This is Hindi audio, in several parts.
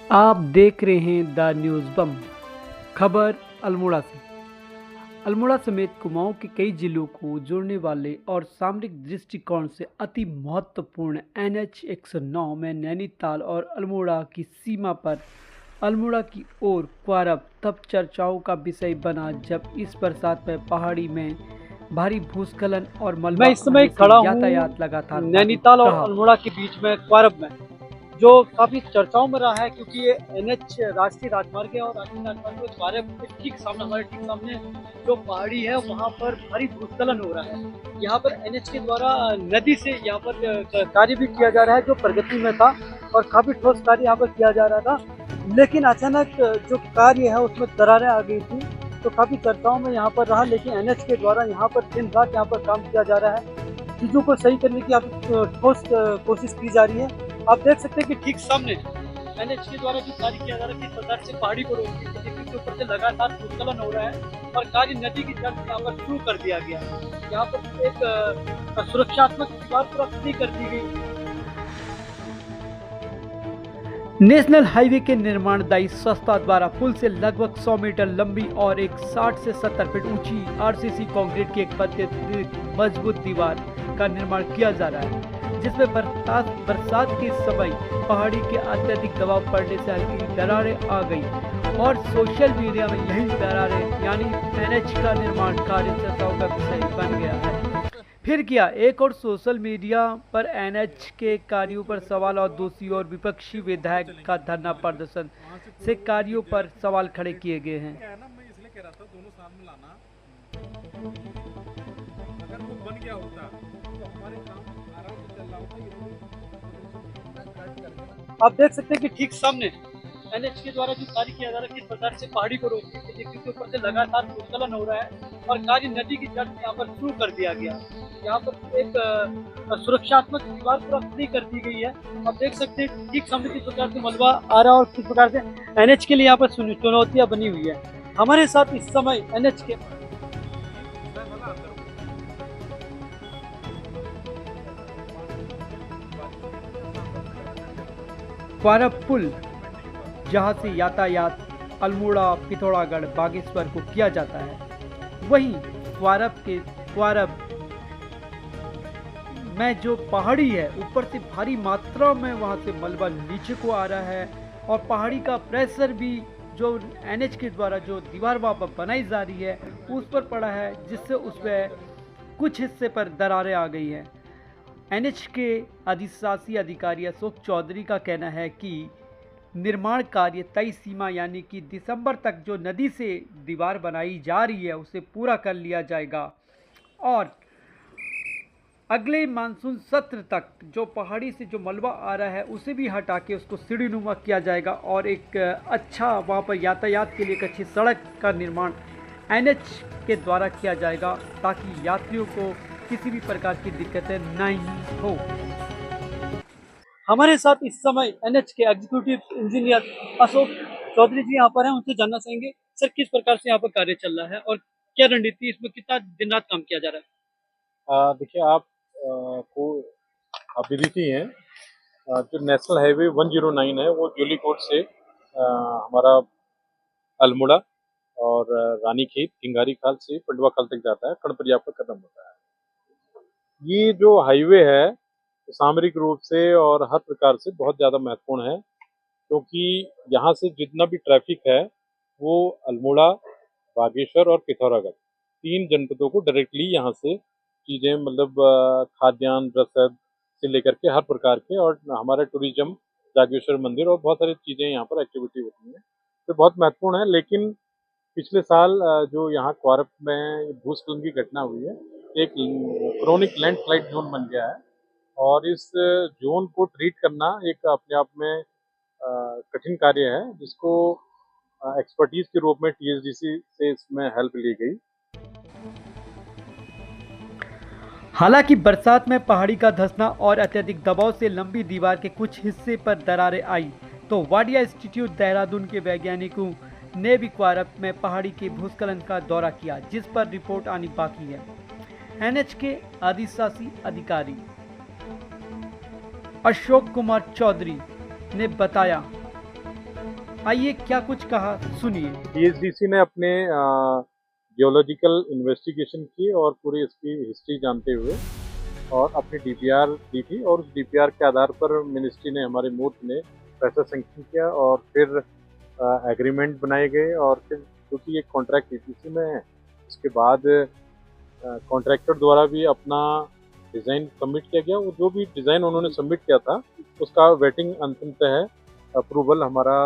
आप देख रहे हैं द न्यूज़ बम। खबर अल्मोड़ा से। अल्मोड़ा समेत कुमाऊं के कई जिलों को जोड़ने वाले और सामरिक दृष्टिकोण से अति महत्वपूर्ण NH 109 में नैनीताल और अल्मोड़ा की सीमा पर अल्मोड़ा की ओर क्वारब तब चर्चाओं का विषय बना जब इस बरसात में पहाड़ी में भारी भूस्खलन और मैं मलबा इस समय आने से खड़ा यातायात हूँ लगातार नैनीताल बाधित और रहा। अल्मोड़ा के बीच में क्वारब में, जो काफी चर्चाओं में रहा है क्योंकि ये NH राष्ट्रीय राजमार्ग है और राष्ट्रीय राजमार्ग में क्वारब के ठीक सामने, हमारे ठीक सामने जो पहाड़ी है वहाँ पर भारी भूस्खलन हो रहा है। यहाँ पर NH के द्वारा नदी से यहाँ पर कार्य भी किया जा रहा है जो प्रगति में था और काफी ठोस कार्य यहाँ पर किया जा रहा था, लेकिन अचानक जो कार्य है उसमें दरारें आ गई थी, तो काफी चर्चाओं में यहाँ पर रहा। लेकिन NH के द्वारा यहाँ पर दिन रात यहाँ पर काम किया जा रहा है, चीजों को सही करने की ठोस कोशिश की जा रही है। आप देख सकते हैं कि ठीक सामने NH के द्वारा जो कार्य किया जा रहा है, किस प्रकार से पहाड़ी को रोकने के लिए के ऊपर से लगातार भूस्खलन हो रहा है और कार्य नदी की जल यहाँ पर शुरू कर दिया गया। यहाँ पर एक सुरक्षात्मक दीवार पूरा खड़ी कर दी गई। नेशनल हाईवे के निर्माणदायी संस्था द्वारा पुल से लगभग 100 मीटर लंबी और एक 60 से 70 फीट ऊंची RCC कंक्रीट की एक मजबूत दीवार का निर्माण किया जा रहा है, जिसमें बरसात के समय पहाड़ी के अत्यधिक दबाव पड़ने से हल्की दरारें आ गई और सोशल मीडिया में यही दरारें यानी NH का निर्माण कार्य चर्चाओं का विषय बन गया है। फिर क्या एक और सोशल मीडिया पर NH के कार्यों पर सवाल और दूसरी ओर विपक्षी विधायक का धरना प्रदर्शन से कार्यों पर सवाल खड़े किए गए हैं। मैं इसलिए कह रहा था दोनों साथ में लाना, अगर वो बन गया होता तो हमारे काम आराम से चल रहा होता। आप देख सकते हैं कि ठीक सामने NH के द्वारा जो कार्य किया जा रहा है, किस प्रकार से पहाड़ी को रोकने के लिए के ऊपर से लगातार भूस्खलन हो रहा है और कार्य नदी की जल यहाँ पर शुरू कर दिया गया। यहाँ पर एक सुरक्षात्मक दीवार पूरा खड़ी कर दी गई है। आप देख सकते हैं ठीक सामने किस प्रकार से मलबा आ रहा है और किस प्रकार से NH के लिए यहाँ पर चुनौतियां बनी हुई है। हमारे साथ इस समय NH के क्वारब पुल जहां से यातायात अल्मोड़ा, पिथौरागढ़, बागेश्वर को किया जाता है, वहीं क्वारब में जो पहाड़ी है ऊपर से भारी मात्रा में वहां से मलबा नीचे को आ रहा है और पहाड़ी का प्रेशर भी जो NH के द्वारा जो दीवार वहाँ पर बनाई जा रही है उस पर पड़ा है, जिससे उसमें कुछ हिस्से पर दरारें आ गई हैं। NH के अधिशासी अधिकारी अशोक चौधरी का कहना है कि निर्माण कार्य तय सीमा यानी कि दिसंबर तक जो नदी से दीवार बनाई जा रही है उसे पूरा कर लिया जाएगा और अगले मानसून सत्र तक जो पहाड़ी से जो मलबा आ रहा है उसे भी हटा के उसको सीढ़ीनुमा किया जाएगा और एक अच्छा वहाँ पर यातायात के लिए एक अच्छी सड़क का निर्माण NH के द्वारा किया जाएगा ताकि यात्रियों को किसी भी प्रकार की दिक्कतें नहीं हो। हमारे साथ इस समय NH के एग्जीक्यूटिव इंजीनियर अशोक चौधरी जी यहाँ पर हैं। उनसे जानना चाहेंगे सर किस प्रकार से यहाँ पर कार्य चल रहा है और क्या रणनीति, इसमें कितना दिन रात काम किया जा रहा है। देखिए आप को आप विदित ही हैं, जो नेशनल हाईवे 109 है वो जोलीकोट से हमारा अल्मोड़ा और रानीखेत, किंगारी खाल से पंडवा खाल तक जाता है, कड़परिया पर खत्म होता है। ये जो हाईवे है तो सामरिक रूप से और हर प्रकार से बहुत ज़्यादा महत्वपूर्ण है, क्योंकि यहाँ से जितना भी ट्रैफिक है वो अल्मोड़ा, बागेश्वर और पिथौरागढ़ 3 जनपदों को डायरेक्टली यहाँ से चीज़ें मतलब खाद्यान्न, रसद से लेकर के हर प्रकार के, और हमारा टूरिज्म, जागेश्वर मंदिर और बहुत सारी चीज़ें यहाँ पर एक्टिविटी होती हैं, तो बहुत महत्वपूर्ण है। लेकिन पिछले साल जो यहाँ क्वारब में भूस्खलन की घटना हुई है, एक क्रोनिक लैंडस्लाइड जोन बन गया है और इस जोन को ट्रीट करना एक अपने आप में कठिन कार्य है, जिसको एक्सपर्टीज के रूप में TSDC से इसमें हेल्प ली गई। हालांकि बरसात में पहाड़ी का धंसना और अत्यधिक दबाव से लंबी दीवार के कुछ हिस्से पर दरारें आई, तो वाडिया इंस्टीट्यूट देहरादून के वैज्ञानिकों ने भी क्वारब में पहाड़ी के भूस्खलन का दौरा किया, जिस पर रिपोर्ट आनी बाकी है। NH के अधिशासी अधिकारी अशोक कुमार चौधरी ने बताया आइए क्या कुछ कहा सुनिए। पीएचडीसी ने अपने जियोलॉजिकल इन्वेस्टिगेशन की और पूरी इसकी हिस्ट्री जानते हुए और अपनी डीपीआर दी थी, और उस डीपीआर के आधार पर मिनिस्ट्री ने, हमारे मूर्त ने पैसा सेंक्शन किया और फिर एग्रीमेंट बनाए गए, और फिर क्योंकि ये कॉन्ट्रैक्ट ईपीसी में है, उसके बाद कॉन्ट्रैक्टर द्वारा भी अपना डिज़ाइन सबमिट किया गया। वो जो भी डिज़ाइन उन्होंने सबमिट किया था उसका वेटिंग अंतिमतः अप्रूवल हमारा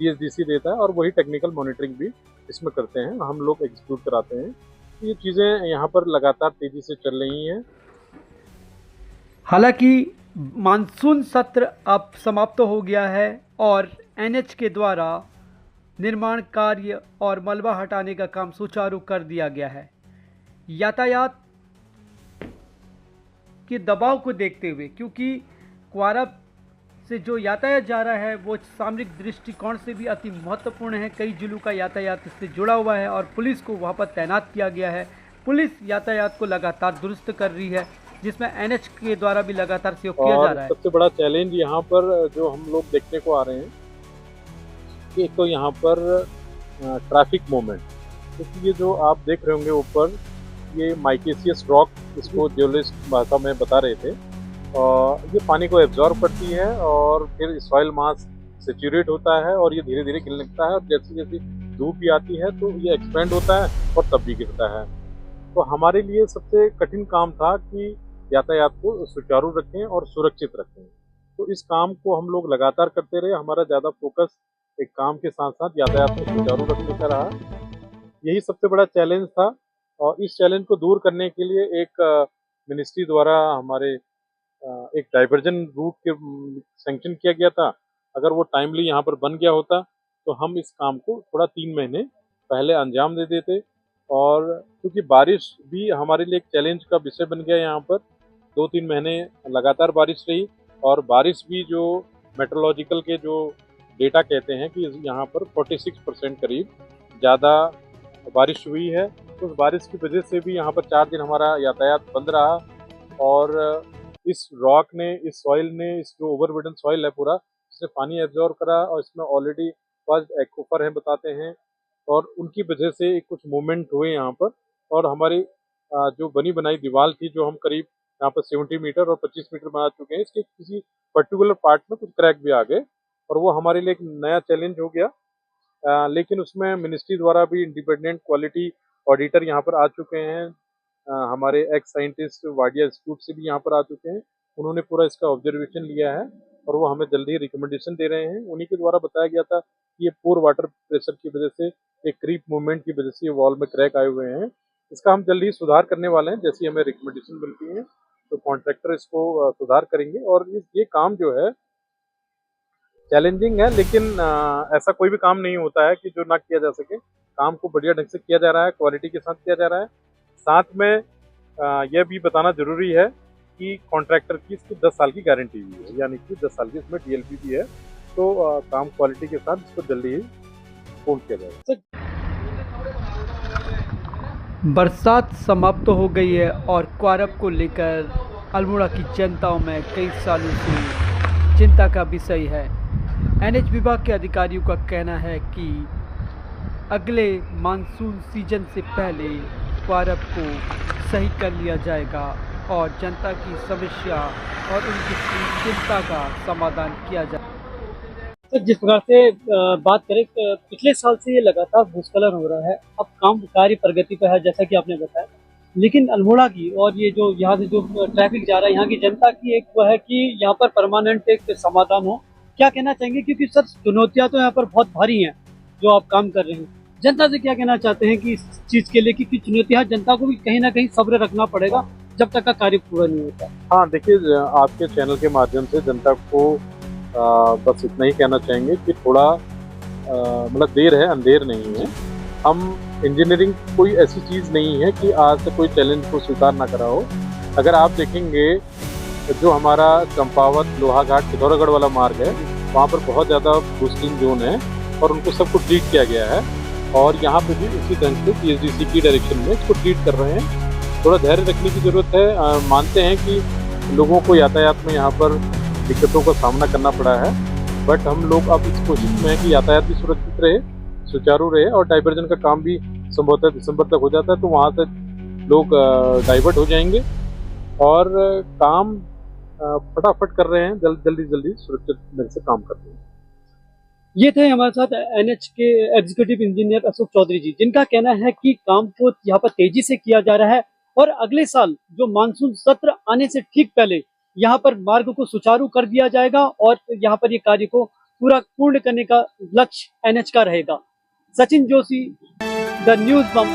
पीएचडीसी देता है, और वही टेक्निकल मॉनिटरिंग भी इसमें करते हैं, हम लोग एग्जीक्यूट कराते हैं। ये चीज़ें यहाँ पर लगातार तेज़ी से चल रही हैं। हालांकि मानसून सत्र अब समाप्त हो गया है और एनएच के द्वारा निर्माण कार्य और मलबा हटाने का काम सुचारू कर दिया गया है। यातायात के दबाव को देखते हुए, क्योंकि क्वारब से जो यातायात जा रहा है वो सामरिक दृष्टिकोण से भी अति महत्वपूर्ण है। कई जिलों का यातायात इससे जुड़ा हुआ है और पुलिस को वहाँ पर तैनात किया गया है। पुलिस यातायात को लगातार दुरुस्त कर रही है, जिसमें एनएच के द्वारा भी लगातार सहयोग किया जा रहा है। सबसे बड़ा चैलेंज यहाँ पर जो हम लोग देखने को आ रहे हैं कि एक तो यहाँ पर ट्रैफिक मूवमेंट, क्योंकि ये जो आप देख रहे होंगे ऊपर, ये माइकेसियस रॉक, इसको जियोलॉजिस्ट भाषा में बता रहे थे, और ये पानी को एब्जॉर्ब करती है और फिर सॉइल मास सेचुरेट होता है और ये धीरे धीरे गिरने लगता है, और जैसे जैसे धूप भी आती है तो ये एक्सपेंड होता है और तब भी गिरता है। तो हमारे लिए सबसे कठिन काम था कि यातायात को सुचारू रखें और सुरक्षित रखें। तो इस काम को हम लोग लगातार करते रहे। हमारा ज़्यादा फोकस एक काम के साथ साथ यातायात को सुचारू रखने का रहा। यही सबसे बड़ा चैलेंज था, और इस चैलेंज को दूर करने के लिए एक मिनिस्ट्री द्वारा हमारे एक डाइवर्जन रूट के सैंक्शन किया गया था। अगर वो टाइमली यहाँ पर बन गया होता तो हम इस काम को थोड़ा 3 महीने पहले अंजाम दे देते। और क्योंकि बारिश भी हमारे लिए एक चैलेंज का विषय बन गया, यहाँ पर 2-3 महीने लगातार बारिश रही, और बारिश भी जो मेट्रोलॉजिकल के जो डेटा कहते हैं कि यहाँ पर 46% करीब ज़्यादा बारिश हुई है। उस बारिश की वजह से भी यहाँ पर 4 दिन हमारा यातायात बंद रहा, और इस रॉक ने, इस सॉइल ने, इस जो ओवरबर्डन सॉइल है पूरा, इसने पानी एब्जॉर्ब करा, और इसमें ऑलरेडी फर्स्ट एक्वाफर है बताते हैं, और उनकी वजह से कुछ मूवमेंट हुए यहाँ पर। और हमारी जो बनी बनाई दीवार थी, जो हम करीब यहाँ पर 70 मीटर और 25 मीटर बना चुके हैं, इसके किसी पर्टिकुलर पार्ट में कुछ क्रैक भी आ गए, और वो हमारे लिए एक नया चैलेंज हो गया। लेकिन उसमें मिनिस्ट्री द्वारा भी इंडिपेंडेंट क्वालिटी ऑडिटर यहाँ पर आ चुके हैं। हमारे एक्स साइंटिस्ट वाडिया इंस्टीट्यूट से भी यहाँ पर आ चुके हैं। उन्होंने पूरा इसका ऑब्जर्वेशन लिया है और वो हमें जल्दी रिकमेंडेशन दे रहे हैं। उन्हीं के द्वारा बताया गया था कि ये पूर वाटर प्रेशर की वजह से, एक क्रीप मूवमेंट की वजह से ये वॉल में क्रैक आए हुए हैं। इसका हम जल्दी सुधार करने वाले हैं। जैसी हमें रिकमेंडेशन मिलती है तो कॉन्ट्रैक्टर इसको सुधार करेंगे। और ये काम जो है चैलेंजिंग है, लेकिन ऐसा कोई भी काम नहीं होता है कि जो ना किया जा सके। काम को बढ़िया ढंग से किया जा रहा है, क्वालिटी के साथ किया जा रहा है। साथ में यह भी बताना जरूरी है कि कॉन्ट्रैक्टर की इसकी 10 साल की गारंटी भी है, यानी कि 10 साल की इसमें डीएलपी भी है। तो काम क्वालिटी के साथ इसको जल्दी ही पूर्ण किया जाएगा। बरसात समाप्त हो गई है और क्वारब को लेकर अल्मोड़ा की जनताओं में कई सालों से चिंता का विषय है। एनएच विभाग के अधिकारियों का कहना है कि अगले मानसून सीजन से पहले क्वारब को सही कर लिया जाएगा और जनता की समस्या और उनकी चिंता का समाधान किया जाएगा। सर, जिस प्रकार से बात करें, पिछले साल से ये लगातार भूस्खलन हो रहा है। अब काम कार्य प्रगति पर है जैसा कि आपने बताया, लेकिन अल्मोड़ा की और ये जो यहाँ से जो ट्रैफिक जा रहा है, यहाँ की जनता की एक वह है कि यहाँ पर परमानेंट एक समाधान हो। क्या कहना चाहेंगे, क्योंकि सर चुनौतियाँ तो यहाँ पर बहुत भारी हैं जो आप काम कर रहे हैं। जनता से क्या कहना चाहते हैं कि इस चीज़ के लिए, क्योंकि चुनौतियाँ जनता को भी कहीं ना कहीं सब्र रखना पड़ेगा जब तक का कार्य पूरा नहीं होता। हाँ, देखिए, आपके चैनल के माध्यम से जनता को बस इतना ही कहना चाहेंगे कि थोड़ा मतलब देर है, अंधेर नहीं है। हम इंजीनियरिंग कोई ऐसी चीज़ नहीं है कि आज से कोई चैलेंज को स्वीकार ना करा हो। अगर आप देखेंगे जो हमारा चंपावत लोहाघाट पिथौरागढ़ वाला मार्ग है, वहाँ पर बहुत ज़्यादा भूस्खलन जोन है और उनको सबको ट्रीट किया गया है। और यहाँ पे भी उसी ढंग से पीएचडीसी की डायरेक्शन में इसको ट्रीट कर रहे हैं। थोड़ा धैर्य रखने की ज़रूरत है। मानते हैं कि लोगों को यातायात में यहाँ पर दिक्कतों का सामना करना पड़ा है, बट हम लोग अब इस कोशिश में है कि यातायात भी सुरक्षित रहे, सुचारू रहे और डाइवर्जन का काम भी संभवतः दिसंबर तक हो जाता है, तो वहाँ से लोग डाइवर्ट हो जाएंगे और काम फटाफट कर रहे हैं, जल्दी सुरक्षित ढंग से काम कर रहे हैं। ये थे हमारे साथ एनएच के एग्जीक्यूटिव इंजीनियर अशोक चौधरी जी, जिनका कहना है कि काम को यहाँ पर तेजी से किया जा रहा है और अगले साल जो मानसून सत्र आने से ठीक पहले यहाँ पर मार्ग को सुचारू कर दिया जाएगा और यहाँ पर ये कार्य को पूर्ण करने का लक्ष्य एनएच का रहेगा। Sachin Joshi, the news bomb.